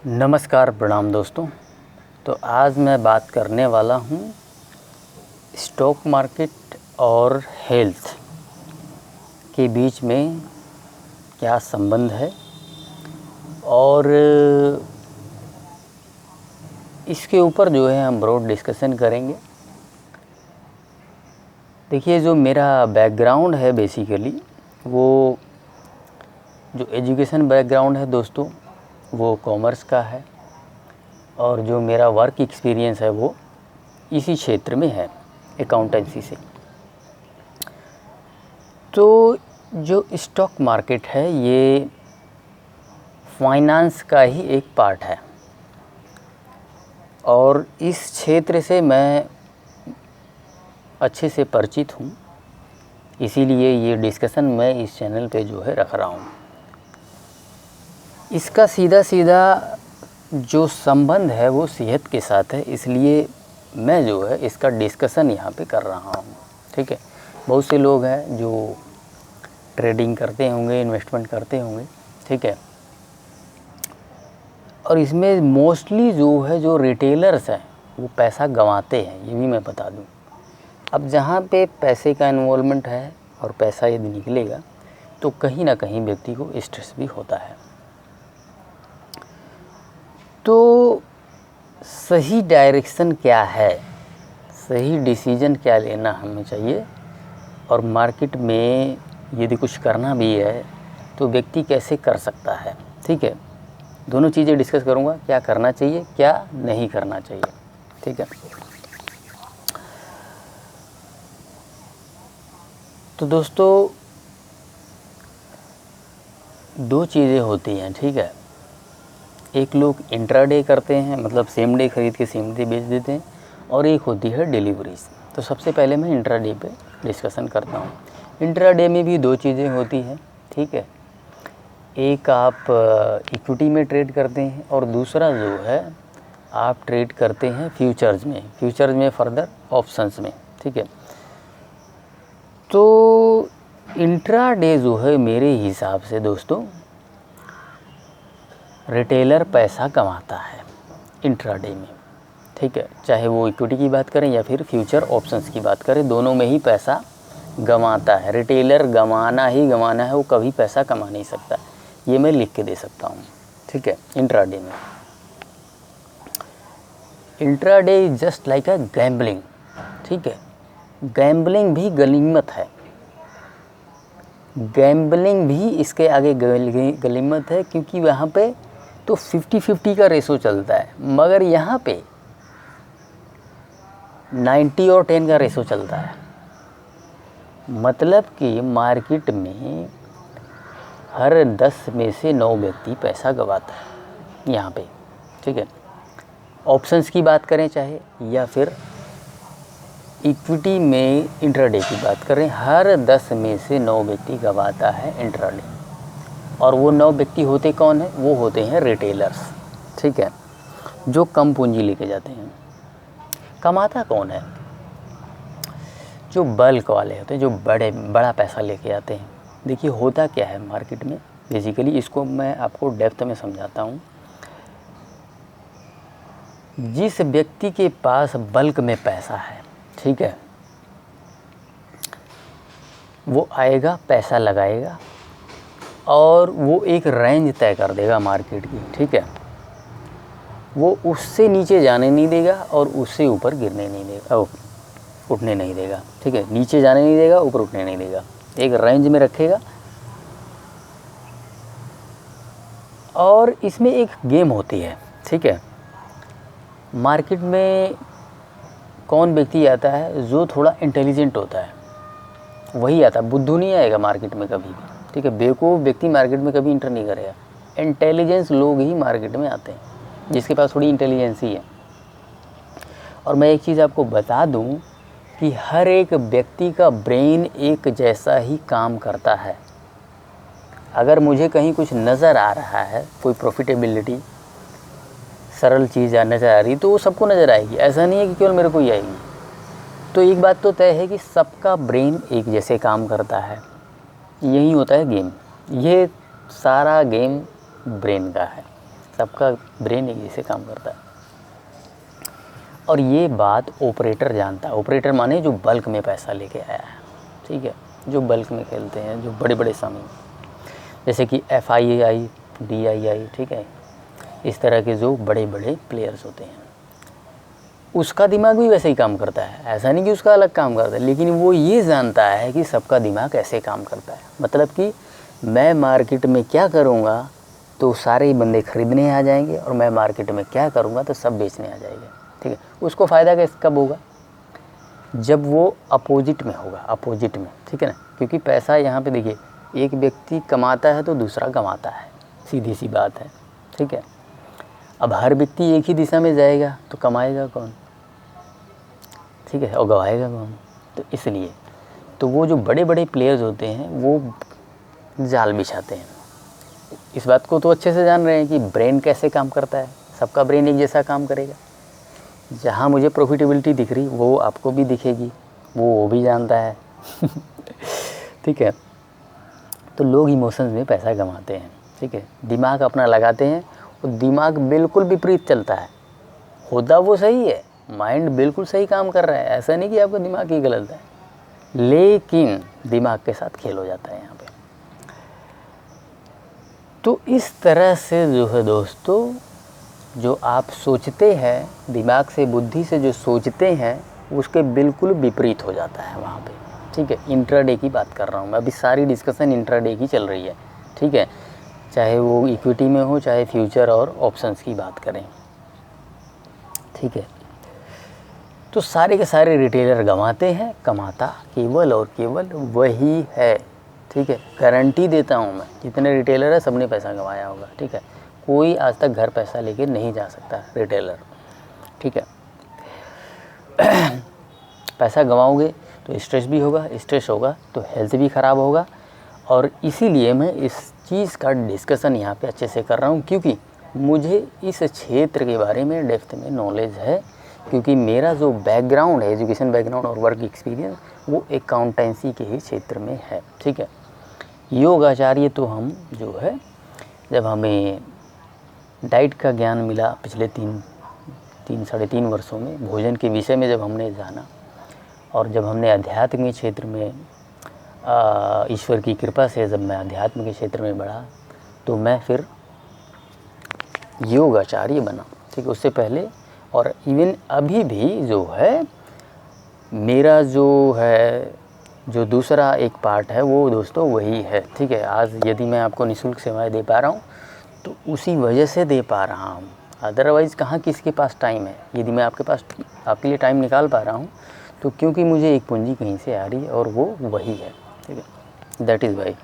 नमस्कार प्रणाम दोस्तों। तो आज मैं बात करने वाला हूँ स्टॉक मार्केट और हेल्थ के बीच में क्या संबंध है और इसके ऊपर जो है हम ब्रॉड डिस्कशन करेंगे। देखिए, जो मेरा बैकग्राउंड है बेसिकली वो जो एजुकेशन बैकग्राउंड है दोस्तों वो कॉमर्स का है और जो मेरा वर्क एक्सपीरियंस है वो इसी क्षेत्र में है, अकाउंटेंसी से। तो जो स्टॉक मार्केट है ये फाइनेंस का ही एक पार्ट है और इस क्षेत्र से मैं अच्छे से परिचित हूँ, इसीलिए ये डिस्कशन मैं इस चैनल पे जो है रख रहा हूँ। इसका सीधा जो संबंध है वो सेहत के साथ है, इसलिए मैं जो है इसका डिस्कशन यहाँ पे कर रहा हूँ। ठीक है, बहुत से लोग हैं जो ट्रेडिंग करते होंगे, इन्वेस्टमेंट करते होंगे, ठीक है, और इसमें मोस्टली जो है जो रिटेलर्स हैं वो पैसा गंवाते हैं, ये भी मैं बता दूँ। अब जहाँ पे पैसे का इन्वॉल्वमेंट है और पैसा यदि निकलेगा तो कहीं ना कहीं व्यक्ति को स्ट्रेस भी होता है। तो सही डायरेक्शन क्या है, सही डिसीजन क्या लेना हमें चाहिए और मार्केट में यदि कुछ करना भी है तो व्यक्ति कैसे कर सकता है। ठीक है, दोनों चीज़ें डिस्कस करूँगा, क्या करना चाहिए क्या नहीं करना चाहिए। ठीक है, तो दोस्तों दो चीज़ें होती हैं। ठीक है, एक लोग इंट्राडे करते हैं, मतलब सेम डे ख़रीद के सेम डे बेच देते हैं, और एक होती है डिलीवरीज। तो सबसे पहले मैं इंट्राडे पे डिस्कशन करता हूँ। इंट्राडे में भी दो चीज़ें होती हैं। ठीक है, एक आप इक्विटी में ट्रेड करते हैं और दूसरा जो है आप ट्रेड करते हैं फ्यूचर्स में फर्दर ऑप्शंस में। ठीक है, तो इंट्राडे जो है मेरे हिसाब से दोस्तों रिटेलर पैसा कमाता है इंट्राडे में। ठीक है, चाहे वो इक्विटी की बात करें या फिर फ्यूचर ऑप्शंस की बात करें, दोनों में ही पैसा गंवाता है। रिटेलर गंवाना ही गंवाना है, वो कभी पैसा कमा नहीं सकता, ये मैं लिख के दे सकता हूँ। ठीक है, इंट्राडे में intraday is just like a gambling. ठीक है, गैम्बलिंग भी गनीमत है, गैम्बलिंग भी इसके आगे गनीमत है, क्योंकि वहाँ पे तो 50-50 का रेशो चलता है, मगर यहाँ पे 90 और 10 का रेशो चलता है। मतलब कि मार्केट में हर 10 में से 9 व्यक्ति पैसा गंवाता है यहाँ पे। ठीक है, ऑप्शंस की बात करें चाहे या फिर इक्विटी में इंट्राडे की बात करें, हर 10 में से 9 व्यक्ति गंवाता है इंट्राडे। और वो 9 व्यक्ति होते कौन हैं? वो होते हैं रिटेलर्स। ठीक है, जो कम पूंजी लेके जाते हैं। कमाता कौन है? जो बल्क वाले होते हैं, जो बड़ा पैसा लेके आते हैं। देखिए होता क्या है मार्केट में बेसिकली, इसको मैं आपको डेप्थ में समझाता हूँ। जिस व्यक्ति के पास बल्क में पैसा है, ठीक है, वो आएगा, पैसा लगाएगा और वो एक रेंज तय कर देगा मार्केट की। ठीक है, वो उससे नीचे जाने नहीं देगा और उससे ऊपर गिरने नहीं देगा, उठने नहीं देगा। ठीक है, नीचे जाने नहीं देगा, ऊपर उठने नहीं देगा, एक रेंज में रखेगा। और इसमें एक गेम होती है। ठीक है, मार्केट में कौन व्यक्ति आता है? जो थोड़ा इंटेलिजेंट होता है वही आता है, बुद्धू नहीं आएगा मार्केट में कभी भी। ठीक है, बेवकूफ़ व्यक्ति मार्केट में कभी इंटर नहीं करेगा। इंटेलिजेंस लोग ही मार्केट में आते हैं, जिसके पास थोड़ी इंटेलिजेंसी है। और मैं एक चीज़ आपको बता दूं कि हर एक व्यक्ति का ब्रेन एक जैसा ही काम करता है। अगर मुझे कहीं कुछ नज़र आ रहा है, कोई प्रॉफिटेबिलिटी सरल चीज़ नज़र आ रही, तो वो सबको नज़र आएगी। ऐसा नहीं है कि केवल मेरे को ही आएगी। तो एक बात तो तय है कि सबका ब्रेन एक जैसे काम करता है। यही होता है गेम, ये सारा गेम ब्रेन का है। सबका ब्रेन एक जैसे काम करता है। और ये बात ऑपरेटर जानता है। ऑपरेटर माने जो बल्क में पैसा लेके आया है, ठीक है, जो बल्क में खेलते हैं, जो बड़े बड़े समय, जैसे कि FII, DII, ठीक है, इस तरह के जो बड़े बड़े प्लेयर्स होते हैं, उसका दिमाग भी वैसे ही काम करता है। ऐसा नहीं कि उसका अलग काम करता है, लेकिन वो ये जानता है कि सबका दिमाग ऐसे काम करता है। मतलब कि मैं मार्केट में क्या करूँगा तो सारे ही बंदे खरीदने आ जाएंगे, और मैं मार्केट में क्या करूँगा तो सब बेचने आ जाएंगे, ठीक है। उसको फ़ायदा कब होगा? जब वो अपोजिट में होगा, अपोजिट में, ठीक है ना। क्योंकि पैसा यहाँ पे देखिए, एक व्यक्ति कमाता है तो दूसरा गंवाता है, सीधी सी बात है, ठीक है। अब हर व्यक्ति एक ही दिशा में जाएगा तो कमाएगा कौन, ठीक है, और गंवाएगा कौन? तो इसलिए तो वो जो बड़े बड़े प्लेयर्स होते हैं वो जाल बिछाते हैं। इस बात को तो अच्छे से जान रहे हैं कि ब्रेन कैसे काम करता है, सबका ब्रेन एक जैसा काम करेगा। जहाँ मुझे प्रॉफिटेबिलिटी दिख रही वो आपको भी दिखेगी, वो भी जानता है ठीक है। तो लोग इमोशंस में पैसा कमाते हैं, ठीक है, दिमाग अपना लगाते हैं, और दिमाग बिल्कुल विपरीत चलता है। होता वो सही है, माइंड बिल्कुल सही काम कर रहा है, ऐसा नहीं कि आपका दिमाग ही गलत है, लेकिन दिमाग के साथ खेल हो जाता है यहाँ पे। तो इस तरह से जो है दोस्तों, जो आप सोचते हैं, दिमाग से, बुद्धि से जो सोचते हैं, उसके बिल्कुल विपरीत हो जाता है वहाँ पे, ठीक है। इंट्राडे की बात कर रहा हूँ मैं, अभी सारी डिस्कशन इंट्राडे की चल रही है, ठीक है, चाहे वो इक्विटी में हो, चाहे फ्यूचर और ऑप्शंस की बात करें, ठीक है। तो सारे के सारे रिटेलर गंवाते हैं, कमाता केवल और केवल वही है, ठीक है। गारंटी देता हूँ मैं, जितने रिटेलर है सबने पैसा गंवाया होगा, ठीक है। कोई आज तक घर पैसा लेके नहीं जा सकता रिटेलर, ठीक है। पैसा गंवाओगे तो स्ट्रेस भी होगा, स्ट्रेस होगा तो हेल्थ भी ख़राब होगा। और इसीलिए मैं इस चीज़ का डिस्कशन यहाँ पे अच्छे से कर रहा हूँ, क्योंकि मुझे इस क्षेत्र के बारे में डेप्थ में नॉलेज है, क्योंकि मेरा जो बैकग्राउंड है, एजुकेशन बैकग्राउंड और वर्क एक्सपीरियंस, वो अकाउंटेंसी के ही क्षेत्र में है, ठीक है। योग आचार्य तो हम जो है, जब हमें डाइट का ज्ञान मिला पिछले 3-3.5 वर्षों में, भोजन के विषय में जब हमने जाना, और जब हमने अध्यात्म के क्षेत्र में ईश्वर की कृपा से जब मैं अध्यात्म के क्षेत्र में बढ़ा, तो मैं फिर योग आचार्य बना, ठीक है। उससे पहले और इवन अभी भी जो है मेरा जो है, जो दूसरा एक पार्ट है, वो दोस्तों वही है, ठीक है। आज यदि मैं आपको निःशुल्क सेवाएं दे पा रहा हूँ तो उसी वजह से दे पा रहा हूँ, अदरवाइज़ कहाँ किसके पास टाइम है। यदि मैं आपके लिए टाइम निकाल पा रहा हूँ तो क्योंकि मुझे एक पूंजी कहीं से आ रही है, और वो वही है, ठीक है, that is why.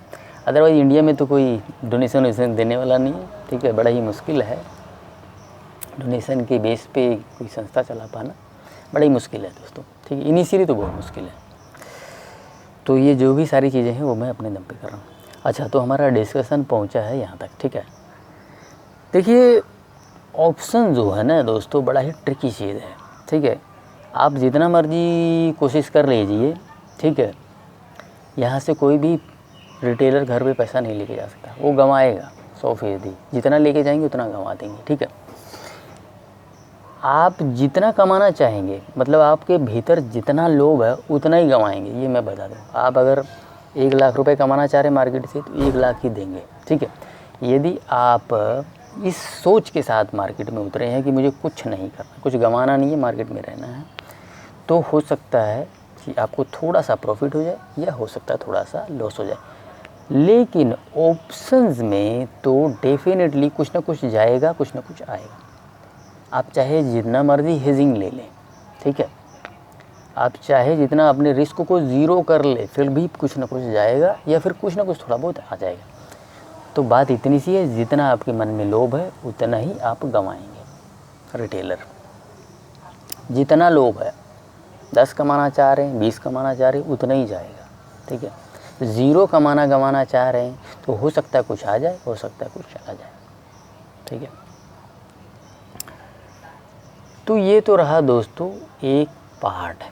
Otherwise India में तो कोई डोनेशन देने वाला नहीं है, ठीक है। बड़ा ही मुश्किल है डोनेशन के बेस पे कोई संस्था चला पाना, बड़ा ही मुश्किल है दोस्तों, ठीक है। इनिशियली तो बहुत मुश्किल है। तो ये जो भी सारी चीज़ें हैं वो मैं अपने दम पे कर रहा हूँ। अच्छा, तो हमारा डिस्कशन पहुँचा है यहाँ तक, ठीक है। देखिए, ऑप्शन जो है ना दोस्तों, बड़ा ही ट्रिकी चीज़ है, ठीक है। आप जितना मर्जी कोशिश कर लीजिए, ठीक है, यहाँ से कोई भी रिटेलर घर पे पैसा नहीं लेके जा सकता, वो गंवाएगा 100%। जितना लेके जाएंगे उतना गंवा देंगे, ठीक है। आप जितना कमाना चाहेंगे, मतलब आपके भीतर जितना लोभ है उतना ही गंवाएंगे, ये मैं बता दूँ। आप अगर 1 लाख रुपए कमाना चाह रहे हैं मार्केट से, तो 1 लाख ही देंगे, ठीक है। यदि आप इस सोच के साथ मार्केट में उतरे हैं कि मुझे कुछ नहीं करना, कुछ गंवाना नहीं है, मार्केट में रहना है, तो हो सकता है कि आपको थोड़ा सा प्रॉफिट हो जाए, या हो सकता है थोड़ा सा लॉस हो जाए। लेकिन ऑप्शंस में तो डेफिनेटली कुछ ना कुछ जाएगा, कुछ ना कुछ आएगा। आप चाहे जितना मर्जी हेजिंग ले लें, ठीक है, आप चाहे जितना अपने रिस्क को ज़ीरो कर ले, फिर भी कुछ ना कुछ जाएगा, या फिर कुछ ना कुछ थोड़ा बहुत आ जाएगा। तो बात इतनी सी है, जितना आपके मन में लोभ है उतना ही आप गंवाएंगे। रिटेलर जितना लोभ है, 10 कमाना चाह रहे हैं, 20 कमाना चाह रहे हैं, उतना ही जाएगा, ठीक है। 0 गंवाना चाह रहे हैं तो हो सकता है कुछ आ जाए, हो सकता है कुछ चला जाए, ठीक है। तो ये तो रहा दोस्तों एक पार्ट,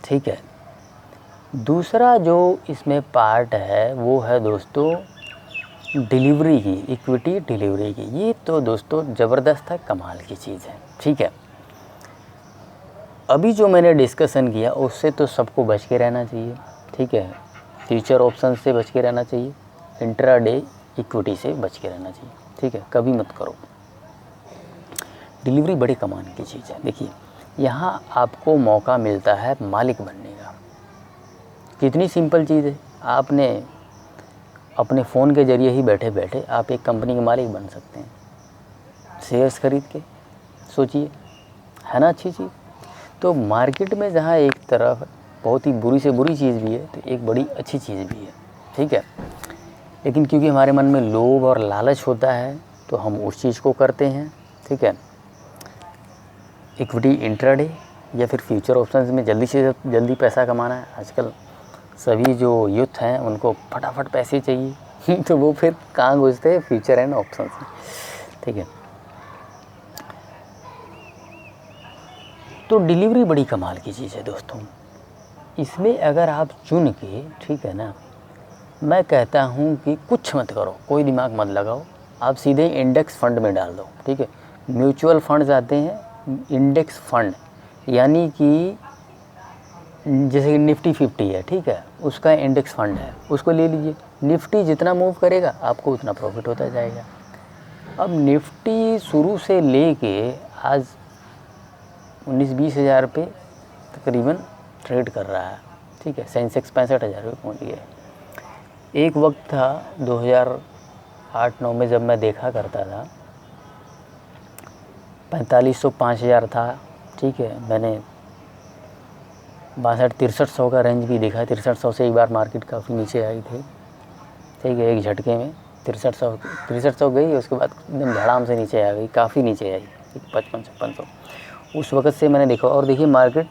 ठीक है। दूसरा जो इसमें पार्ट है वो है दोस्तों डिलीवरी की, इक्विटी डिलीवरी की, ये तो दोस्तों ज़बरदस्त है, कमाल की चीज़ है। ठीक है, अभी जो मैंने डिस्कशन किया उससे तो सबको बच के रहना चाहिए। ठीक है, फ्यूचर ऑप्शन से बच के रहना चाहिए, इंट्राडे इक्विटी से बच के रहना चाहिए। ठीक है, कभी मत करो। डिलीवरी बड़ी कमाल की चीज़ है। देखिए, यहाँ आपको मौका मिलता है मालिक बनने का। कितनी सिंपल चीज़ है, आपने अपने फ़ोन के ज़रिए ही बैठे बैठे आप एक कंपनी के मालिक बन सकते हैं, शेयर्स खरीद के। सोचिए, है ना अच्छी चीज़। तो मार्केट में जहाँ एक तरफ बहुत ही बुरी से बुरी चीज़ भी है, तो एक बड़ी अच्छी चीज़ भी है। ठीक है, लेकिन क्योंकि हमारे मन में लोभ और लालच होता है तो हम उस चीज़ को करते हैं। ठीक है, इक्विटी इंट्राडे या फिर फ्यूचर ऑप्शंस में जल्दी से जल्दी पैसा कमाना है। आजकल सभी जो यूथ हैं उनको फटाफट पैसे चाहिए तो वो फिर कहाँ घुसते हैं, फ्यूचर एंड ऑप्शंस में। ठीक है, तो डिलीवरी बड़ी कमाल की चीज़ है दोस्तों। इसमें अगर आप चुन के, ठीक है ना, मैं कहता हूँ कि कुछ मत करो, कोई दिमाग मत लगाओ, आप सीधे इंडेक्स फंड में डाल दो। ठीक है, म्यूचुअल फंड्स आते हैं, इंडेक्स फंड यानी कि जैसे कि निफ्टी 50 है, ठीक है, उसका इंडेक्स फंड है, उसको ले लीजिए। निफ्टी जितना मूव करेगा आपको उतना प्रॉफिट होता जाएगा। अब निफ्टी शुरू से लेके आज 19-20 हज़ार पे तकरीबन ट्रेड कर रहा है। ठीक है, सेंसेक्स 65,000 पे पहुँच गया। एक वक्त था 2008-9 में जब मैं देखा करता था 4500-5000 था। ठीक है, मैंने 6200-6300 का रेंज भी देखा। 6300 से एक बार मार्केट काफ़ी नीचे आई थी। ठीक है, एक झटके में 6300 गई, उसके बाद एकदम धड़ाम से नीचे आ गई, काफ़ी नीचे आई, 5500-5600। उस वक़्त से मैंने देखा। और देखिए, मार्केट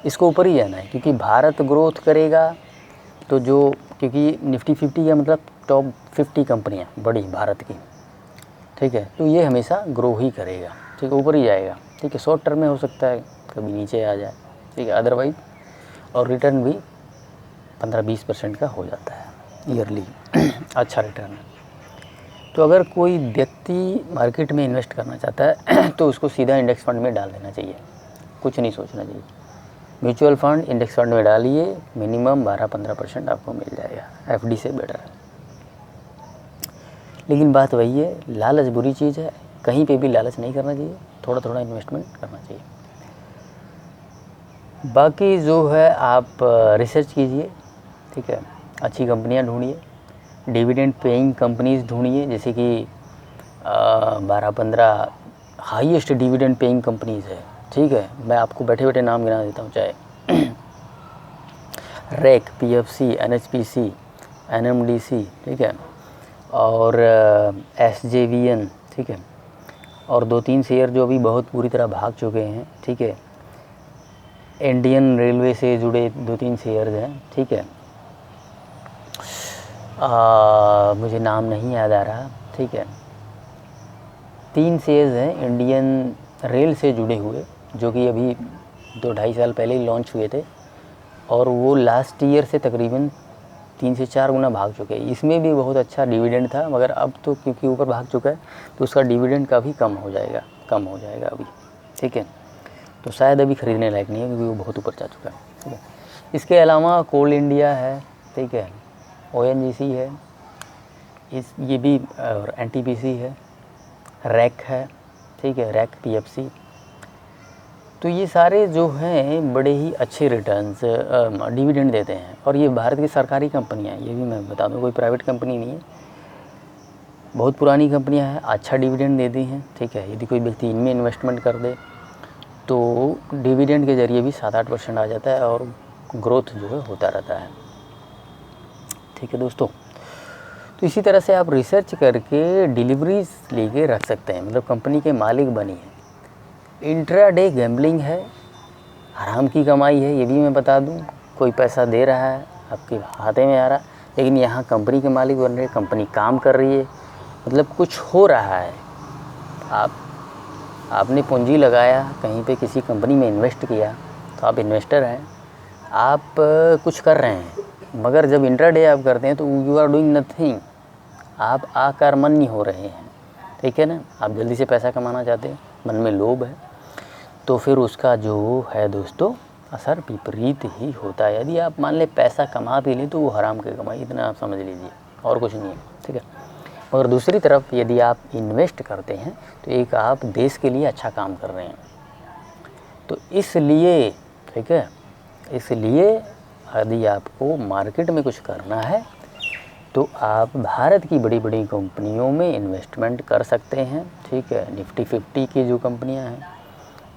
इसको ऊपर ही जाना है क्योंकि भारत ग्रोथ करेगा तो जो, क्योंकि निफ्टी 50 का मतलब टॉप 50 कंपनियाँ बड़ी भारत की। ठीक है, तो ये हमेशा ग्रो ही करेगा। ठीक है, ऊपर ही जाएगा। ठीक है, शॉर्ट टर्म में हो सकता है कभी नीचे आ जाए। ठीक है, अदरवाइज और रिटर्न भी 15-20% का हो जाता है ईयरली अच्छा रिटर्न है। तो अगर कोई व्यक्ति मार्केट में इन्वेस्ट करना चाहता है तो उसको सीधा इंडेक्स फंड में डाल देना चाहिए, कुछ नहीं सोचना चाहिए। म्यूचुअल फंड इंडेक्स फंड में डालिए, मिनिमम 12-15% आपको मिल जाएगा, एफडी से बेटर है। लेकिन बात वही है, लालच बुरी चीज़ है, कहीं पे भी लालच नहीं करना चाहिए, थोड़ा थोड़ा इन्वेस्टमेंट करना चाहिए। बाकी जो है आप रिसर्च कीजिए। ठीक है, अच्छी कंपनियां ढूंढिए, डिविडेंड पेइंग कंपनीज ढूंढिए, जैसे कि 12-15 हाईएस्ट डिविडेंड पेइंग कंपनीज है। ठीक है, मैं आपको बैठे बैठे नाम गिना देता हूँ, चाहे रैक, पीएफसी, एनएचपीसी, एनएमडीसी, ठीक है, और एसजेवीएन। ठीक है, और 2-3 शेयर जो अभी बहुत बुरी तरह भाग चुके हैं। ठीक है, इंडियन रेलवे से जुड़े 2-3 शेयर्स हैं। ठीक है, मुझे नाम नहीं याद आ रहा। ठीक है, 3 शेयर्स हैं इंडियन रेल से जुड़े हुए, जो कि अभी 2-2.5 साल पहले ही लॉन्च हुए थे और वो लास्ट ईयर से तकरीबन 3 से 4 गुना भाग चुके हैं। इसमें भी बहुत अच्छा डिविडेंड था, मगर अब तो क्योंकि ऊपर भाग चुका है तो उसका डिविडेंड काफ़ी कम हो जाएगा अभी। ठीक है, तो शायद अभी ख़रीदने लायक नहीं है क्योंकि वो बहुत ऊपर जा चुका है। ठीक है, इसके अलावा कोल इंडिया है। ठीक है, ओएनजीसी है, ये भी, और एनटीपीसी है, रैक है। ठीक है, रैक पीएफसी। तो ये सारे जो हैं बड़े ही अच्छे रिटर्न्स डिविडेंड देते हैं और ये भारत की सरकारी कंपनियां हैं, ये भी मैं बता दूं, कोई प्राइवेट कंपनी नहीं है, बहुत पुरानी कंपनियां हैं, अच्छा डिविडेंड देती हैं। ठीक है, यदि कोई व्यक्ति इनमें इन्वेस्टमेंट कर दे तो डिविडेंड के ज़रिए भी 7-8% आ जाता है और ग्रोथ जो है होता रहता है। ठीक है दोस्तों, तो इसी तरह से आप रिसर्च करके डिलीवरीज लेके रख सकते हैं, मतलब कंपनी के मालिक बनिए। इंट्राडे गैम्बलिंग है, हराम की कमाई है, ये भी मैं बता दूं। कोई पैसा दे रहा है, आपके खाते में आ रहा है, लेकिन यहाँ कंपनी के मालिक बन रहे, कंपनी काम कर रही है, मतलब कुछ हो रहा है। आपने पूंजी लगाया, कहीं पे किसी कंपनी में इन्वेस्ट किया, तो आप इन्वेस्टर हैं, आप कुछ कर रहे हैं, मगर जब इंट्राडे आप करते हैं तो यू आर डूइंग नथिंग, आप आकर्मण्य हो रहे हैं, ठीक है ना। आप जल्दी से पैसा कमाना चाहते हैं, मन में लोभ है, तो फिर उसका जो है दोस्तों असर विपरीत ही होता है। यदि आप मान लें पैसा कमा भी लें तो वो हराम की कमाई, इतना आप समझ लीजिए, और कुछ नहीं है, ठीक है। मगर दूसरी तरफ यदि आप इन्वेस्ट करते हैं तो एक आप देश के लिए अच्छा काम कर रहे हैं। तो इसलिए, ठीक है, इसलिए यदि आपको मार्केट में कुछ करना है तो आप भारत की बड़ी बड़ी कंपनियों में इन्वेस्टमेंट कर सकते हैं, ठीक है। निफ्टी 50 की जो कंपनियां हैं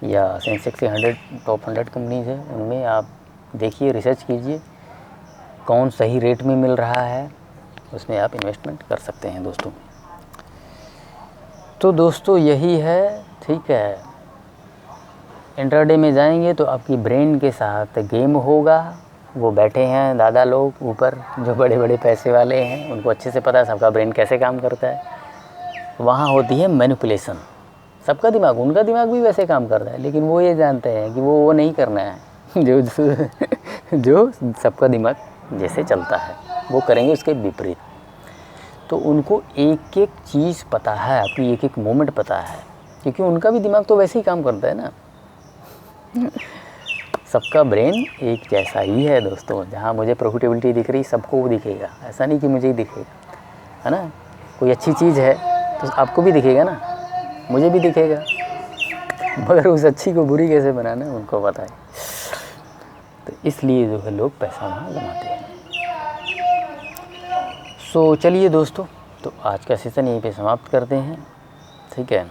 या सेंसेक्स 100 टॉप 100 कंपनीज हैं, उनमें आप देखिए, रिसर्च कीजिए कौन सही रेट में मिल रहा है, उसमें आप इन्वेस्टमेंट कर सकते हैं दोस्तों। तो दोस्तों यही है, ठीक है। इंट्राडे में जाएंगे तो आपकी ब्रेन के साथ गेम होगा। वो बैठे हैं दादा लोग ऊपर, जो बड़े बड़े पैसे वाले हैं, उनको अच्छे से पता है सबका ब्रेन कैसे काम करता है। वहाँ होती है मैनिपुलेशन, सबका दिमाग, उनका दिमाग भी वैसे काम करता है, लेकिन वो ये जानते हैं कि वो नहीं करना है जो सबका दिमाग जैसे चलता है वो करेंगे, उसके विपरीत। तो उनको एक एक चीज़ पता है, आपकी एक एक मोमेंट पता है, क्योंकि उनका भी दिमाग तो वैसे ही काम करता है ना। सबका ब्रेन एक जैसा ही है दोस्तों। जहाँ मुझे प्रॉफिटेबिलिटी दिख रही, सबको वो दिखेगा, ऐसा नहीं कि मुझे ही दिखेगा, है ना। कोई अच्छी चीज़ है तो आपको भी दिखेगा ना, मुझे भी दिखेगा, मगर उस अच्छी को बुरी कैसे बनाना है उनको पता है। तो इसलिए जो है लोग पैसा वहाँ जमाते हैं। सो चलिए दोस्तों, तो आज का सेशन यहीं पे समाप्त करते हैं, ठीक है।